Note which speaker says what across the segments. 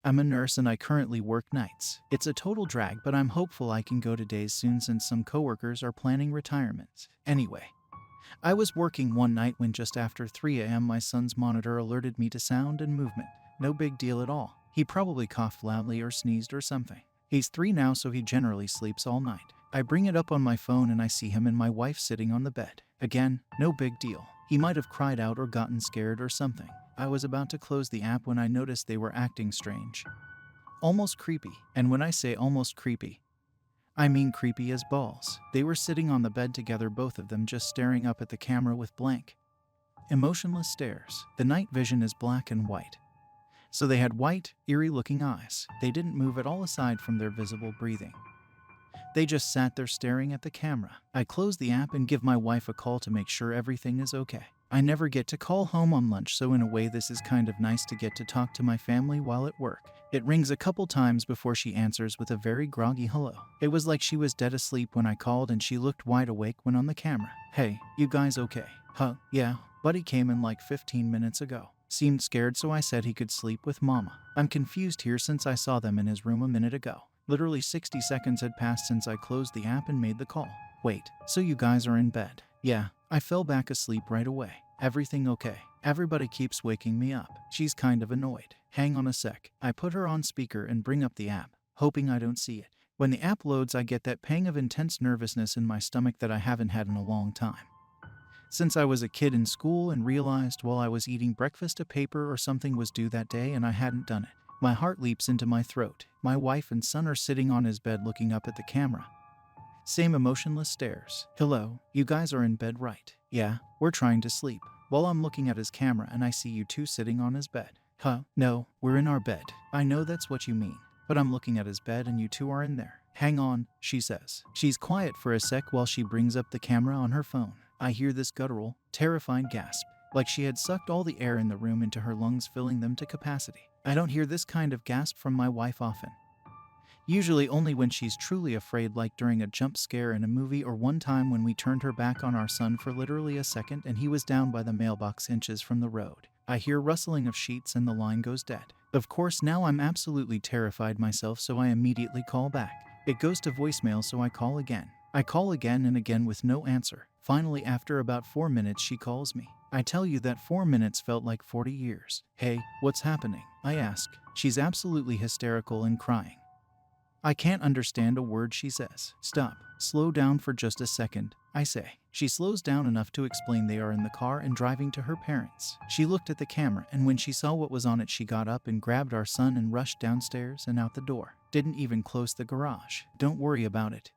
Speaker 1: I'm a nurse and I currently work nights. It's a total drag, but I'm hopeful I can go to days soon since some coworkers are planning retirements. Anyway, I was working one night when just after 3 a.m. my son's monitor alerted me to sound and movement. No big deal at all. He probably coughed loudly or sneezed or something. He's 3 now, so he generally sleeps all night. I bring it up on my phone and I see him and my wife sitting on the bed. Again, no big deal. He might have cried out or gotten scared or something. I was about to close the app when I noticed they were acting strange. Almost creepy. And when I say almost creepy, I mean creepy as balls. They were sitting on the bed together, both of them just staring up at the camera with blank, emotionless stares. The night vision is black and white, so they had white, eerie-looking eyes. They didn't move at all aside from their visible breathing. They just sat there staring at the camera. I close the app and give my wife a call to make sure everything is okay. I never get to call home on lunch, so in a way this is kind of nice to get to talk to my family while at work. It rings a couple times before she answers with a very groggy hello. It was like she was dead asleep when I called and she looked wide awake when on the camera. "Hey, you guys okay?" "Huh, yeah, buddy came in like 15 minutes ago. Seemed scared, so I said he could sleep with mama. I'm confused here since I saw them in his room a minute ago. Literally 60 seconds had passed since I closed the app and made the call. Wait, so you guys are in bed?" "Yeah." I fell back asleep right away. "Everything okay?" "Everybody keeps waking me up." She's kind of annoyed. "Hang on a sec." I put her on speaker and bring up the app, hoping I don't see it. When the app loads, I get that pang of intense nervousness in my stomach that I haven't had in a long time. Since I was a kid in school and realized while I was eating breakfast a paper or something was due that day and I hadn't done it. My heart leaps into my throat. My wife and son are sitting on his bed looking up at the camera. Same emotionless stares. "Hello, you guys are in bed, right?" "Yeah, we're trying to sleep." While I'm looking at his camera and I see you two sitting on his bed. "Huh, no, we're in our bed." "I know that's what you mean, but I'm looking at his bed and you two are in there." "Hang on," she says. She's quiet for a sec while she brings up the camera on her phone. I hear this guttural, terrified gasp, like she had sucked all the air in the room into her lungs, filling them to capacity. I don't hear this kind of gasp from my wife often. Usually only when she's truly afraid, like during a jump scare in a movie or one time when we turned her back on our son for literally a second and he was down by the mailbox inches from the road. I hear rustling of sheets and the line goes dead. Of course, now I'm absolutely terrified myself, so I immediately call back. It goes to voicemail, so I call again. I call again and again with no answer. Finally, after about 4 minutes, she calls me. I tell you that 4 minutes felt like 40 years. "Hey, what's happening?" I ask. She's absolutely hysterical and crying. I can't understand a word she says. "Stop. Slow down for just a second," I say. She slows down enough to explain they are in the car and driving to her parents'. She looked at the camera, and when she saw what was on it, she got up and grabbed our son and rushed downstairs and out the door. Didn't even close the garage. "Don't worry about it,"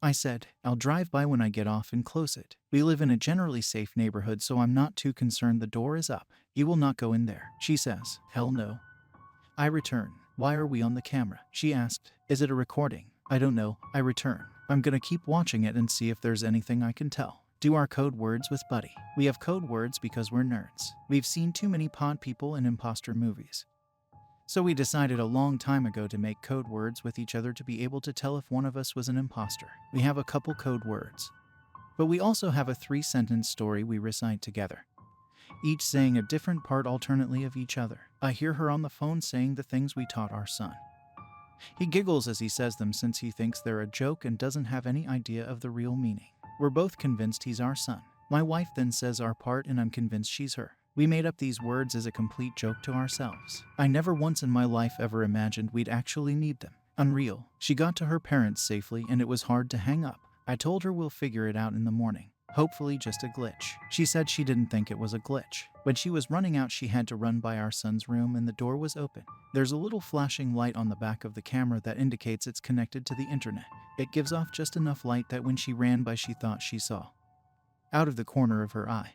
Speaker 1: I said. "I'll drive by when I get off and close it. We live in a generally safe neighborhood, so I'm not too concerned. The door is up. You will not go in there," she says. "Hell no," I return. "Why are we on the camera?" she asked. "Is it a recording?" "I don't know," I return. "I'm gonna keep watching it and see if there's anything I can tell." Do our code words with Buddy. We have code words because we're nerds. We've seen too many pod people and imposter movies. So we decided a long time ago to make code words with each other to be able to tell if one of us was an imposter. We have a couple code words, but we also have a 3-sentence story we recite together, each saying a different part alternately of each other. I hear her on the phone saying the things we taught our son. He giggles as he says them since he thinks they're a joke and doesn't have any idea of the real meaning. We're both convinced he's our son. My wife then says our part and I'm convinced she's her. We made up these words as a complete joke to ourselves. I never once in my life ever imagined we'd actually need them. Unreal. She got to her parents safely and it was hard to hang up. I told her we'll figure it out in the morning. Hopefully just a glitch. She said she didn't think it was a glitch. When she was running out, she had to run by our son's room and the door was open. There's a little flashing light on the back of the camera that indicates it's connected to the internet. It gives off just enough light that when she ran by, she thought she saw, out of the corner of her eye,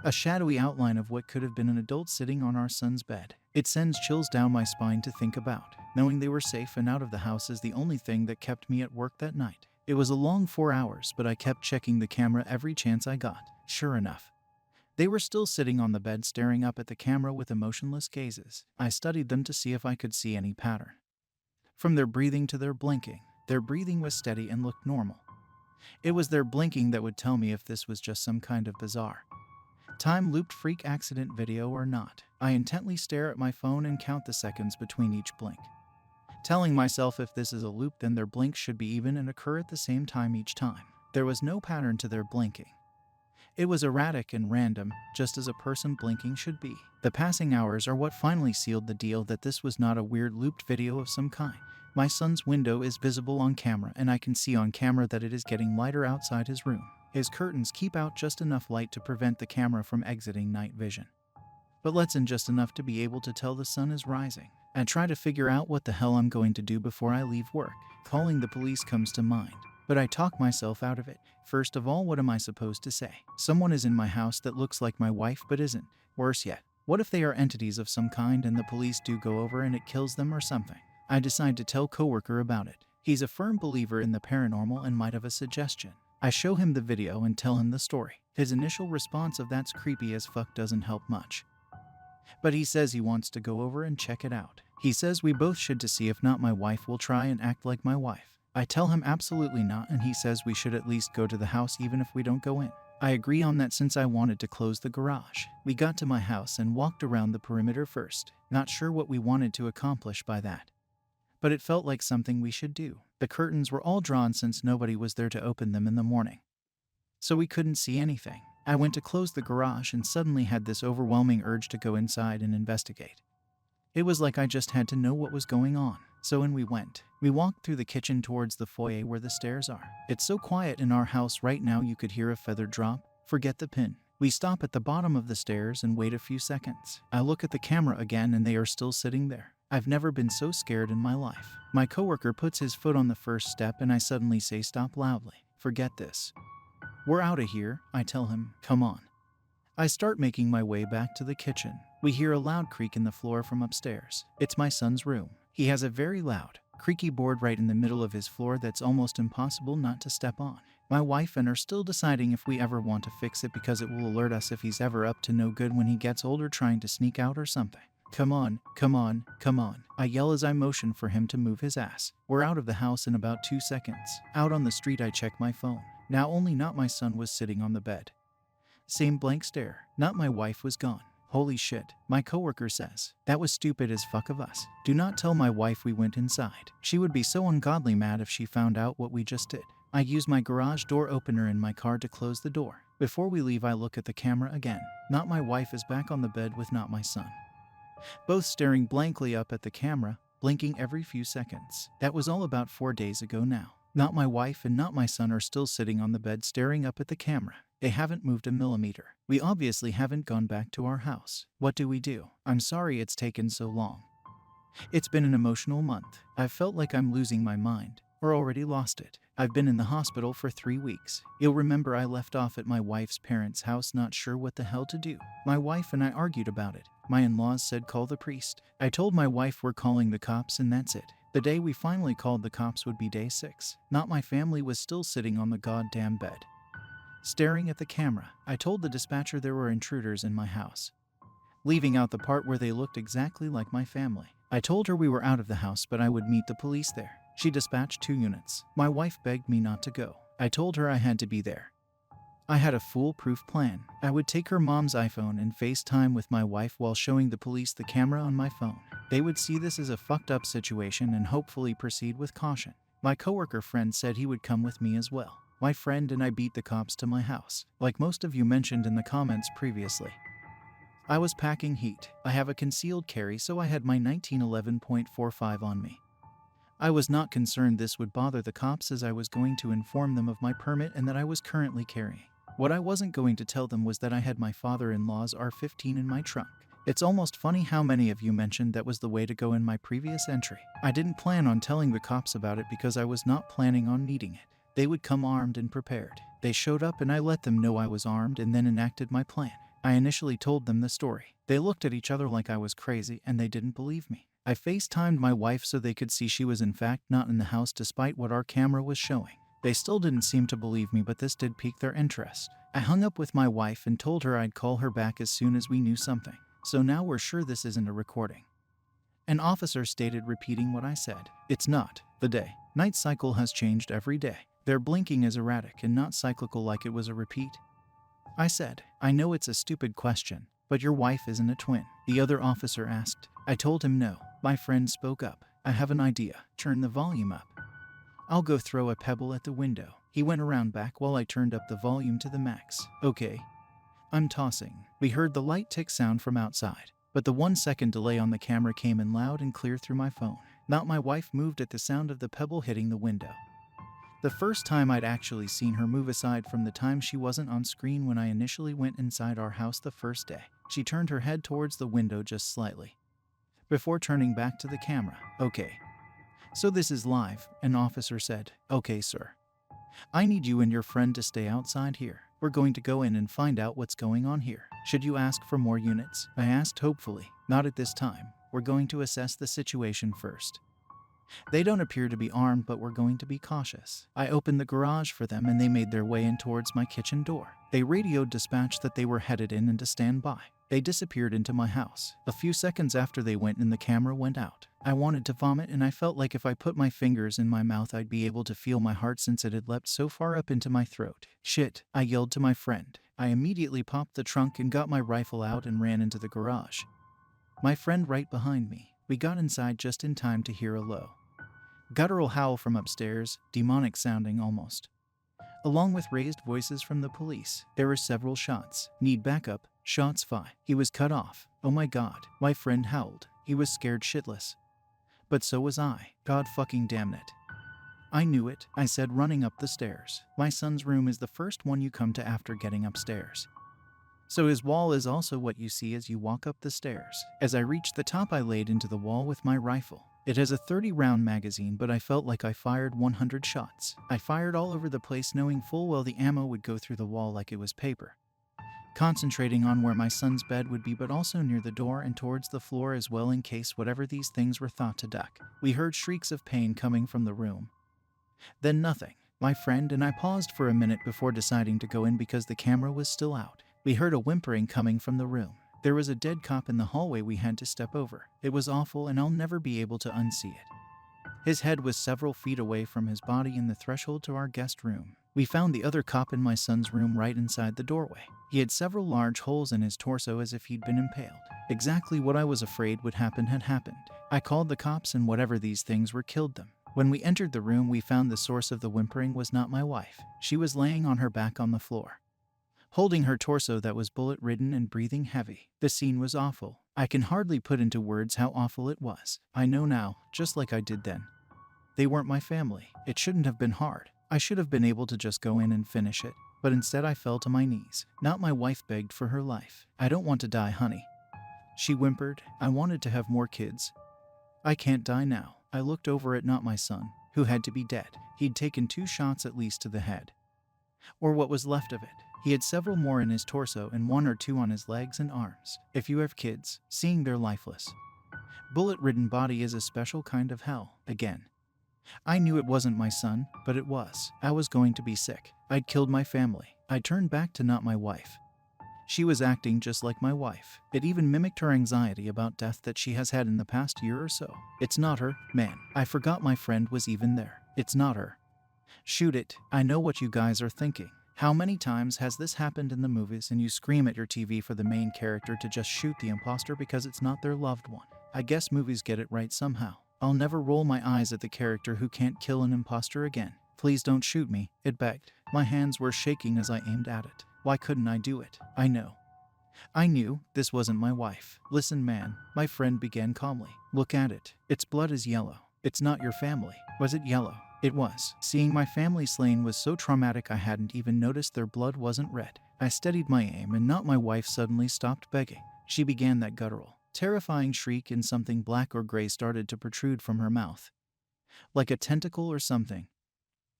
Speaker 1: a shadowy outline of what could have been an adult sitting on our son's bed. It sends chills down my spine to think about. Knowing they were safe and out of the house is the only thing that kept me at work that night. It was a long 4 hours, but I kept checking the camera every chance I got. Sure enough, they were still sitting on the bed staring up at the camera with emotionless gazes. I studied them to see if I could see any pattern. From their breathing to their blinking was steady and looked normal. It was their blinking that would tell me if this was just some kind of bizarre Time looped freak accident video or not. I intently stare at my phone and count the seconds between each blink, telling myself if this is a loop then their blinks should be even and occur at the same time each time. There was no pattern to their blinking. It was erratic and random, just as a person blinking should be. The passing hours are what finally sealed the deal that this was not a weird looped video of some kind. My son's window is visible on camera and I can see on camera that it is getting lighter outside his room. His curtains keep out just enough light to prevent the camera from exiting night vision, but lets in just enough to be able to tell the sun is rising. I try to figure out what the hell I'm going to do before I leave work. Calling the police comes to mind, but I talk myself out of it. First of all, what am I supposed to say? Someone is in my house that looks like my wife but isn't. Worse yet, what if they are entities of some kind and the police do go over and it kills them or something? I decide to tell coworker about it. He's a firm believer in the paranormal and might have a suggestion. I show him the video and tell him the story. His initial response of "that's creepy as fuck" doesn't help much, but he says he wants to go over and check it out. He says we both should to see if not my wife will try and act like my wife. I tell him absolutely not and he says we should at least go to the house even if we don't go in. I agree on that since I wanted to close the garage. We got to my house and walked around the perimeter first, not sure what we wanted to accomplish by that, but it felt like something we should do. The curtains were all drawn since nobody was there to open them in the morning, so we couldn't see anything. I went to close the garage and suddenly had this overwhelming urge to go inside and investigate. It was like I just had to know what was going on. So in we went. We walked through the kitchen towards the foyer where the stairs are. It's so quiet in our house right now you could hear a feather drop. Forget the pin. We stop at the bottom of the stairs and wait a few seconds. I look at the camera again and they are still sitting there. I've never been so scared in my life. My coworker puts his foot on the first step and I suddenly say stop loudly. Forget this. We're out of here, I tell him. Come on. I start making my way back to the kitchen. We hear a loud creak in the floor from upstairs. It's my son's room. He has a very loud, creaky board right in the middle of his floor that's almost impossible not to step on. My wife and are still deciding if we ever want to fix it because it will alert us if he's ever up to no good when he gets older trying to sneak out or something. Come on, come on, come on. I yell as I motion for him to move his ass. We're out of the house in about 2 seconds. Out on the street I check my phone. Now only not my son was sitting on the bed. Same blank stare. Not my wife was gone. Holy shit, my coworker says. That was stupid as fuck of us. Do not tell my wife we went inside. She would be so ungodly mad if she found out what we just did. I use my garage door opener in my car to close the door. Before we leave I look at the camera again. Not my wife is back on the bed with not my son, both staring blankly up at the camera, blinking every few seconds. That was all about 4 days ago now. Not my wife and not my son are still sitting on the bed staring up at the camera. They haven't moved a millimeter. We obviously haven't gone back to our house. What do we do? I'm sorry it's taken so long. It's been an emotional month. I've felt like I'm losing my mind, or already lost it. I've been in the hospital for 3 weeks. You'll remember I left off at my wife's parents' house not sure what the hell to do. My wife and I argued about it. My in-laws said call the priest. I told my wife we're calling the cops and that's it. The day we finally called the cops would be day 6. Not my family was still sitting on the goddamn bed, staring at the camera. I told the dispatcher there were intruders in my house, leaving out the part where they looked exactly like my family. I told her we were out of the house but I would meet the police there. She dispatched 2 units. My wife begged me not to go. I told her I had to be there. I had a foolproof plan. I would take her mom's iPhone and FaceTime with my wife while showing the police the camera on my phone. They would see this as a fucked up situation and hopefully proceed with caution. My coworker friend said he would come with me as well. My friend and I beat the cops to my house, like most of you mentioned in the comments previously. I was packing heat. I have a concealed carry, so I had my 1911.45 on me. I was not concerned this would bother the cops as I was going to inform them of my permit and that I was currently carrying. What I wasn't going to tell them was that I had my father-in-law's R15 in my trunk. It's almost funny how many of you mentioned that was the way to go in my previous entry. I didn't plan on telling the cops about it because I was not planning on needing it. They would come armed and prepared. They showed up and I let them know I was armed and then enacted my plan. I initially told them the story. They looked at each other like I was crazy and they didn't believe me. I FaceTimed my wife so they could see she was in fact not in the house despite what our camera was showing. They still didn't seem to believe me, but this did pique their interest. I hung up with my wife and told her I'd call her back as soon as we knew something. So now we're sure this isn't a recording. An officer stated, repeating what I said. It's not. The day-night cycle has changed every day. Their blinking is erratic and not cyclical like it was a repeat. I said. I know it's a stupid question, but your wife isn't a twin. The other officer asked. I told him no. My friend spoke up. I have an idea. Turn the volume up. I'll go throw a pebble at the window. He went around back while I turned up the volume to the max. Okay. I'm tossing. We heard the light tick sound from outside, but the 1-second delay on the camera came in loud and clear through my phone. Not my wife moved at the sound of the pebble hitting the window. The first time I'd actually seen her move aside from the time she wasn't on screen when I initially went inside our house the first day. She turned her head towards the window just slightly, before turning back to the camera. Okay. So this is live, an officer said. Okay, sir. I need you and your friend to stay outside here. We're going to go in and find out what's going on here. Should you ask for more units? I asked hopefully. Not at this time. We're going to assess the situation first. They don't appear to be armed, but we're going to be cautious. I opened the garage for them and they made their way in towards my kitchen door. They radioed dispatch that they were headed in and to stand by. They disappeared into my house. A few seconds after they went in, the camera went out. I wanted to vomit and I felt like if I put my fingers in my mouth I'd be able to feel my heart since it had leapt so far up into my throat. Shit, I yelled to my friend. I immediately popped the trunk and got my rifle out and ran into the garage. My friend right behind me. We got inside just in time to hear a low, guttural howl from upstairs, demonic sounding almost, along with raised voices from the police. There were several shots. Need backup. Shots fire. He was cut off. Oh my god. My friend howled. He was scared shitless. But so was I. God fucking damn it. I knew it, I said, running up the stairs. My son's room is the first one you come to after getting upstairs. So his wall is also what you see as you walk up the stairs. As I reached the top, I laid into the wall with my rifle. It has a 30-round magazine, but I felt like I fired 100 shots. I fired all over the place, knowing full well the ammo would go through the wall like it was paper. Concentrating on where my son's bed would be, but also near the door and towards the floor as well, in case whatever these things were thought to duck. We heard shrieks of pain coming from the room. Then nothing. My friend and I paused for a minute before deciding to go in because the camera was still out. We heard a whimpering coming from the room. There was a dead cop in the hallway we had to step over. It was awful and I'll never be able to unsee it. His head was several feet away from his body in the threshold to our guest room. We found the other cop in my son's room right inside the doorway. He had several large holes in his torso as if he'd been impaled. Exactly what I was afraid would happen had happened. I called the cops and whatever these things were killed them. When we entered the room, we found the source of the whimpering was not my wife. She was laying on her back on the floor, holding her torso that was bullet-ridden and breathing heavy. The scene was awful. I can hardly put into words how awful it was. I know now, just like I did then. They weren't my family. It shouldn't have been hard. I should have been able to just go in and finish it. But instead I fell to my knees. Not my wife begged for her life. I don't want to die, honey. She whimpered. I wanted to have more kids. I can't die now. I looked over at not my son, who had to be dead. He'd taken 2 shots at least to the head, or what was left of it. He had several more in his torso and 1 or 2 on his legs and arms. If you have kids, seeing their lifeless, bullet-ridden body is a special kind of hell. Again, I knew it wasn't my son, but it was. I was going to be sick. I'd killed my family. I turned back to not my wife. She was acting just like my wife. It even mimicked her anxiety about death that she has had in the past year or so. It's not her, man. I forgot my friend was even there. It's not her. Shoot it. I know what you guys are thinking. How many times has this happened in the movies and you scream at your TV for the main character to just shoot the imposter because it's not their loved one? I guess movies get it right somehow. I'll never roll my eyes at the character who can't kill an imposter again. Please don't shoot me, it begged. My hands were shaking as I aimed at it. Why couldn't I do it? I knew this wasn't my wife. Listen, man, my friend began calmly. Look at it. Its blood is yellow. It's not your family. Was it yellow? It was. Seeing my family slain was so traumatic I hadn't even noticed their blood wasn't red. I steadied my aim and not my wife suddenly stopped begging. She began that guttural, terrifying shriek and something black or gray started to protrude from her mouth, like a tentacle or something.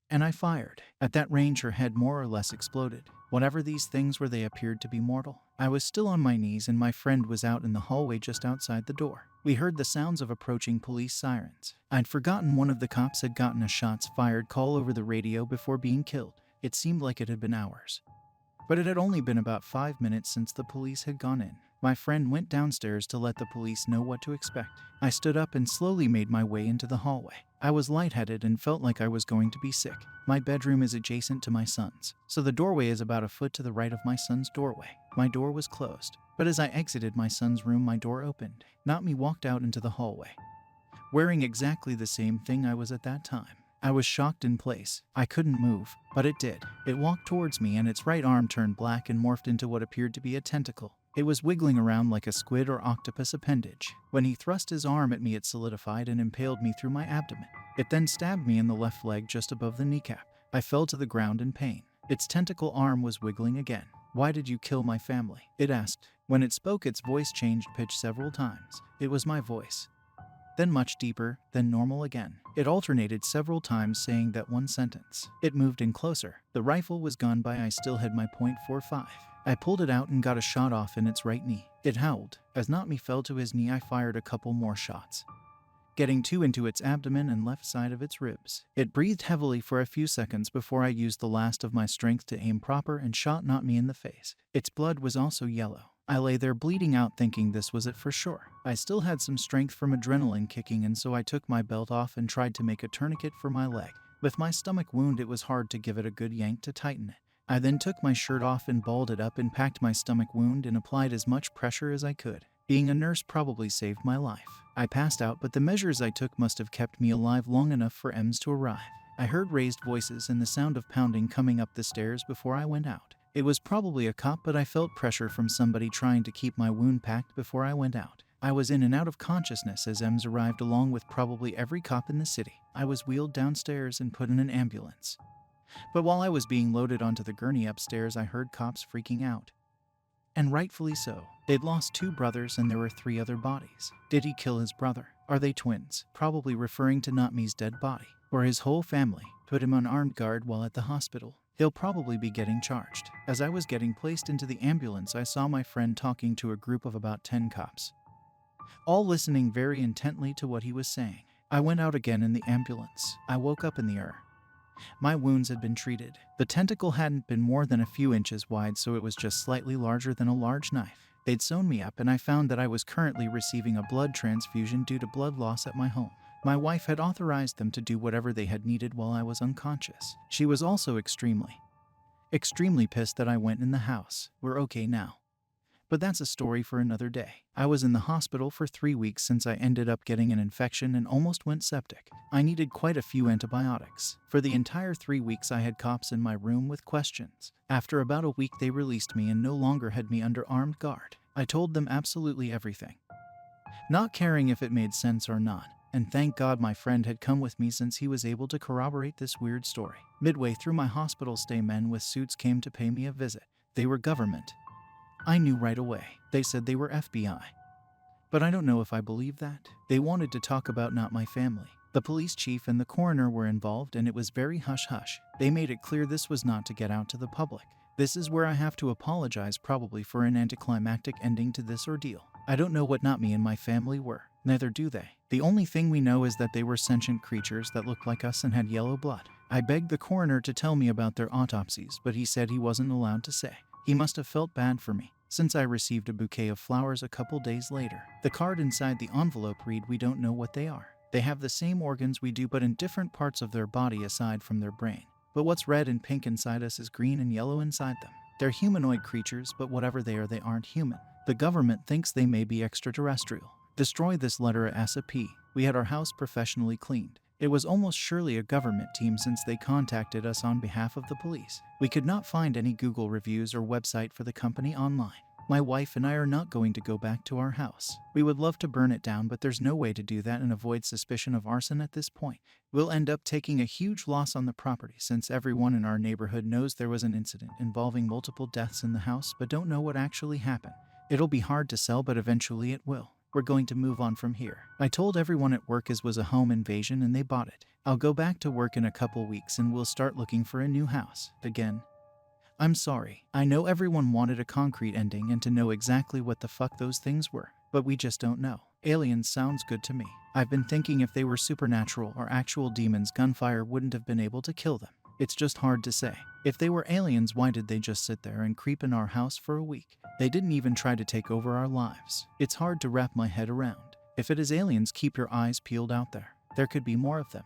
Speaker 1: And I fired. At that range her head more or less exploded. Whatever these things were, they appeared to be mortal. I was still on my knees and my friend was out in the hallway just outside the door. We heard the sounds of approaching police sirens. I'd forgotten one of the cops had gotten a shots fired call over the radio before being killed. It seemed like it had been hours, but it had only been about 5 minutes since the police had gone in. My friend went downstairs to let the police know what to expect. I stood up and slowly made my way into the hallway. I was lightheaded and felt like I was going to be sick. My bedroom is adjacent to my son's, so the doorway is about a foot to the right of my son's doorway. My door was closed, but as I exited my son's room, my door opened. Not-me walked out into the hallway, wearing exactly the same thing I was at that time. I was shocked in place. I couldn't move, but it did. It walked towards me and its right arm turned black and morphed into what appeared to be a tentacle. It was wiggling around like a squid or octopus appendage. When he thrust his arm at me, it solidified and impaled me through my abdomen. It then stabbed me in the left leg just above the kneecap. I fell to the ground in pain. Its tentacle arm was wiggling again. "Why did you kill my family?" it asked. When it spoke, its voice changed pitch several times. It was my voice, then much deeper, then normal again. It alternated several times, saying that one sentence. It moved in closer. The rifle was gone by. I still had my .45. I pulled it out and got a shot off in its right knee. It howled. As Not-me fell to his knee, I fired a couple more shots, getting 2 into its abdomen and left side of its ribs. It breathed heavily for a few seconds before I used the last of my strength to aim proper and shot Not-me in the face. Its blood was also yellow. I lay there bleeding out, thinking this was it for sure. I still had some strength from adrenaline kicking, and so I took my belt off and tried to make a tourniquet for my leg. With my stomach wound, it was hard to give it a good yank to tighten it. I then took my shirt off and balled it up and packed my stomach wound and applied as much pressure as I could. Being a nurse probably saved my life. I passed out, but the measures I took must have kept me alive long enough for EMS to arrive. I heard raised voices and the sound of pounding coming up the stairs before I went out. It was probably a cop, but I felt pressure from somebody trying to keep my wound packed before I went out. I was in and out of consciousness as EMS arrived, along with probably every cop in the city. I was wheeled downstairs and put in an ambulance. But while I was being loaded onto the gurney upstairs, I heard cops freaking out. And rightfully so. They'd lost 2 brothers and there were 3 other bodies. Did he kill his brother? Are they twins? Probably referring to Not-me's dead body. Or his whole family. Put him on armed guard while at the hospital. He'll probably be getting charged. As I was getting placed into the ambulance, I saw my friend talking to a group of about 10 cops, all listening very intently to what he was saying. I went out again in the ambulance. I woke up in the ER. My wounds had been treated. The tentacle hadn't been more than a few inches wide, so it was just slightly larger than a large knife. They'd sewn me up, and I found that I was currently receiving a blood transfusion due to blood loss at my home. My wife had authorized them to do whatever they had needed while I was unconscious. She was also extremely pissed that I went in the house. We're okay now, but that's a story for another day. I was in the hospital for 3 weeks since I ended up getting an infection and almost went septic. I needed quite a few antibiotics. For the entire 3 weeks, I had cops in my room with questions. After about a week, they released me and no longer had me under armed guard. I told them absolutely everything, not caring if it made sense or not. And thank God my friend had come with me, since he was able to corroborate this weird story. Midway through my hospital stay, men with suits came to pay me a visit. They were government. I knew right away. They said they were FBI. But I don't know if I believe that. They wanted to talk about not my family. The police chief and the coroner were involved, and it was very hush-hush. They made it clear this was not to get out to the public. This is where I have to apologize, probably for an anticlimactic ending to this ordeal. I don't know what Not-me and my family were. Neither do they. The only thing we know is that they were sentient creatures that looked like us and had yellow blood. I begged the coroner to tell me about their autopsies, but he said he wasn't allowed to say. He must have felt bad for me, since I received a bouquet of flowers a couple days later. The card inside the envelope read, "We don't know what they are. They have the same organs we do, but in different parts of their body aside from their brain. But what's red and pink inside us is green and yellow inside them. They're humanoid creatures, but whatever they are, they aren't human. The government thinks they may be extraterrestrial. Destroy this letter ASAP. We had our house professionally cleaned. It was almost surely a government team, since they contacted us on behalf of the police. We could not find any Google reviews or website for the company online. My wife and I are not going to go back to our house. We would love to burn it down, but there's no way to do that and avoid suspicion of arson at this point. We'll end up taking a huge loss on the property, since everyone in our neighborhood knows there was an incident involving multiple deaths in the house, but don't know what actually happened. It'll be hard to sell, but eventually it will. We're going to move on from here. I told everyone at work it was a home invasion and they bought it. I'll go back to work in a couple weeks and we'll start looking for a new house. Again, I'm sorry. I know everyone wanted a concrete ending and to know exactly what the fuck those things were, but we just don't know. Aliens sounds good to me. I've been thinking if they were supernatural or actual demons, gunfire wouldn't have been able to kill them. It's just hard to say. If they were aliens, why did they just sit there and creep in our house for a week? They didn't even try to take over our lives. It's hard to wrap my head around. If it is aliens, keep your eyes peeled out there. There could be more of them.